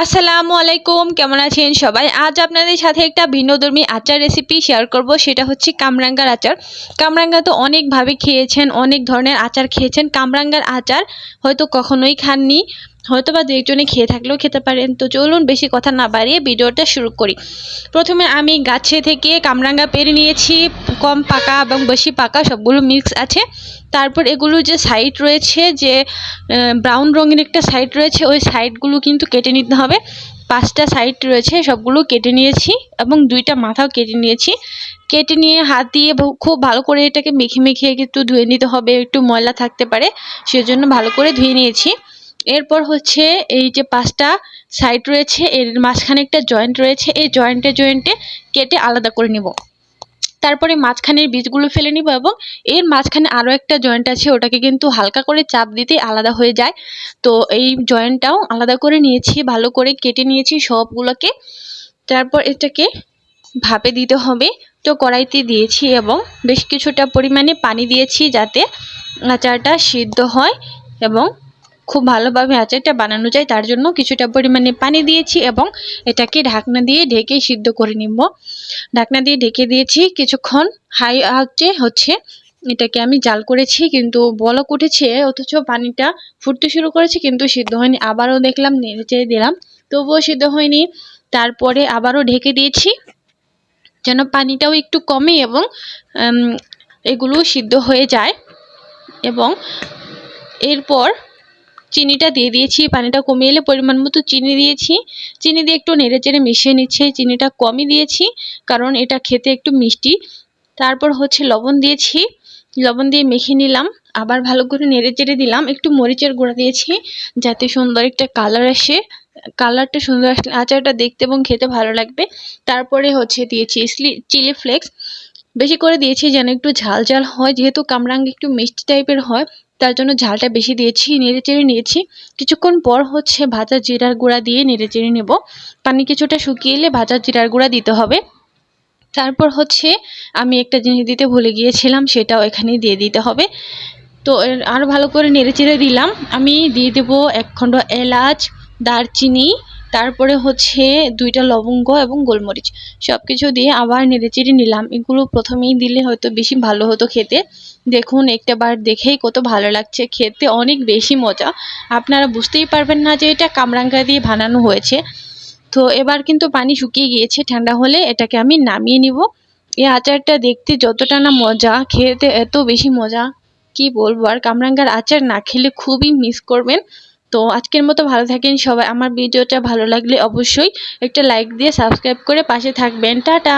আসসালামু আলাইকুম, কেমন আছেন সবাই? আজ আপনাদের সাথে একটা ভিন্নধর্মী আচার রেসিপি শেয়ার করব। সেটা হচ্ছে কামরাঙ্গার আচার। কামরাঙ্গা তো অনেকভাবে খেয়েছেন, অনেক ধরনের আচার খেয়েছেন। কামরাঙ্গার আচার হয়তো কখনোই খাননি, হয়তো বা দু একজনে খেয়ে থাকলেও খেতে পারেন। তো চলুন বেশি কথা না বাড়িয়ে ভিডিওটা শুরু করি। প্রথমে আমি গাছে থেকে কামরাঙ্গা পেড়ে নিয়েছি, কম পাকা এবং বেশি পাকা সবগুলো মিক্স আছে। তারপর এগুলো যে সাইড রয়েছে, যে ব্রাউন রঙের একটা সাইড রয়েছে, ওই সাইডগুলো কিন্তু কেটে নিতে হবে। 5টা সাইড রয়েছে, সবগুলো কেটে নিয়েছি এবং 2টা মাথাও কেটে নিয়েছি। কেটে নিয়ে হাত দিয়ে খুব ভালো করে এটাকে মেখে মেখে একটু ধুয়ে নিতে হবে, একটু ময়লা থাকতে পারে, সেজন্য ভালো করে ধুয়ে নিয়েছি। এরপর হচ্ছে এই যে 5টা সাইড রয়েছে, এর মাঝখানে একটা জয়েন্ট রয়েছে, এই জয়েন্টে কেটে আলাদা করে নিব। তারপরে মাঝখানের বীজগুলো ফেলে নিব এবং এর মাঝখানে আরও একটা জয়েন্ট আছে, ওটাকে কিন্তু হালকা করে চাপ দিতে আলাদা হয়ে যায়। তো এই জয়েন্টটাও আলাদা করে নিয়েছি, ভালো করে কেটে নিয়েছি সবগুলোকে। তারপর এটাকে ভাপে দিতে হবে। তো কড়াইতে দিয়েছি এবং বেশ কিছুটা পরিমাণে পানি দিয়েছি, যাতে আচারটা সিদ্ধ হয় এবং খুব ভালোভাবে আচারটা বানানো যায়, তার জন্য কিছুটা পরিমাণে পানি দিয়েছি এবং এটাকে ঢাকনা দিয়ে ঢেকে সিদ্ধ করে নিব। ঢাকনা দিয়ে ঢেকে দিয়েছি কিছুক্ষণ, হাই আঁচে হচ্ছে এটাকে আমি জাল করেছি, কিন্তু বলক উঠেছে, অথচ পানিটা ফুটতে শুরু করেছে কিন্তু সিদ্ধ হয়নি। আবারও দেখলাম, নেড়ে চেড়ে দিলাম, তবুও সিদ্ধ হয়নি। তারপরে আবারও ঢেকে দিয়েছি যেন পানিটাও একটু কমে এবং এগুলো সিদ্ধ হয়ে যায়। এবং এরপর চিনিটা দিয়ে দিয়েছি, পানিটা কমে এলে পরিমাণ মতো চিনি দিয়েছি। চিনি দিয়ে একটু নেড়ে চেড়ে মিশিয়ে নিচ্ছে। চিনিটা কমই দিয়েছি কারণ এটা খেতে একটু মিষ্টি। তারপর হচ্ছে লবণ দিয়েছি, লবণ দিয়ে মেখে নিলাম, আবার ভালো করে নেড়ে চেড়ে দিলাম। একটু মরিচের গুঁড়া দিয়েছি যাতে সুন্দর একটা কালার আসে, কালারটা সুন্দর আসলে আচারটা দেখতে এবং খেতে ভালো লাগবে। তারপরে হচ্ছে দিয়েছি চিলি ফ্লেক্স, বেশি করে দিয়েছি যেন একটু ঝাল ঝাল হয়, যেহেতু কামরাঙ্গা একটু মিষ্টি টাইপের হয়, তার জন্য ঝালটা বেশি দিয়েছি। নেড়ে চেড়ে নিয়েছি। কিছুক্ষণ পর হচ্ছে ভাজা জিরার গুঁড়া দিয়ে নেড়ে চেড়ে নেব। পানি কিছুটা শুকিয়ে এলে ভাজা জিরার গুঁড়া দিতে হবে। তারপর হচ্ছে আমি একটা জিনিস দিতে ভুলে গিয়েছিলাম, সেটাও এখানে দিয়ে দিতে হবে। তো আরও ভালো করে নেড়ে চেড়ে দিলাম। আমি দিয়ে দেবো 1 খণ্ড এলাচ, দারচিনি, তারপরে হচ্ছে 2টা লবঙ্গ এবং গোলমরিচ, সব কিছু দিয়ে আবার নেড়ে চেড়ে নিলাম। এগুলো প্রথমেই দিলে হয়তো বেশি ভালো হতো খেতে। দেখুন একটাবার দেখেই কত ভালো লাগছে, খেতে অনেক বেশি মজা। আপনারা বুঝতেই পারবেন না যে এটা কামরাঙ্গা দিয়ে বানানো হয়েছে। তো এবার কিন্তু পানি শুকিয়ে গিয়েছে, ঠান্ডা হলে এটাকে আমি নামিয়ে নিব। এই আচারটা দেখতে যতটা না মজা, খেতে এত বেশি মজা, কি বলবো। আর কামরাঙ্গার আচার না খেলে খুবই মিস করবেন। তো আজকের মতো ভালো থাকেন সবাই। আমার ভিডিওটা ভালো লাগলে অবশ্যই একটা লাইক দিয়ে সাবস্ক্রাইব করে পাশে থাকবেন। টাটা।